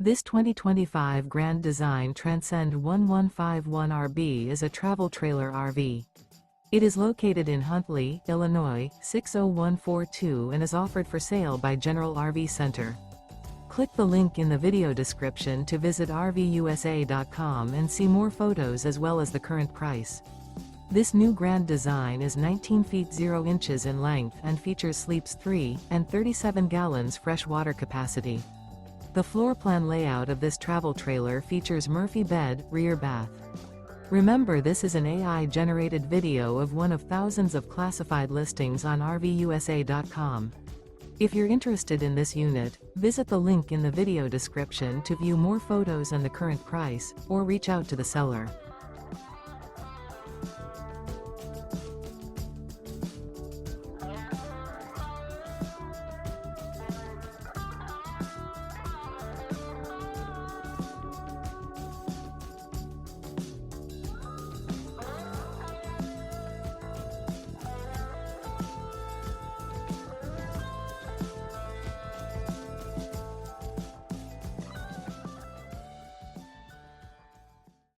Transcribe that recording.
This 2025 Grand Design Transcend One 151RB is a travel trailer RV. It is located in Huntley, Illinois, 60142 and is offered for sale by General RV Center. Click the link in the video description to visit RVUSA.com and see more photos as well as the current price. This new Grand Design is 19 feet 0 inches in length and features sleeps 3 and 37 gallons fresh water capacity. The floor plan layout of this travel trailer features Murphy bed, rear bath. Remember, this is an AI-generated video of one of thousands of classified listings on RVUSA.com. If you're interested in this unit, visit the link in the video description to view more photos and the current price, or reach out to the seller.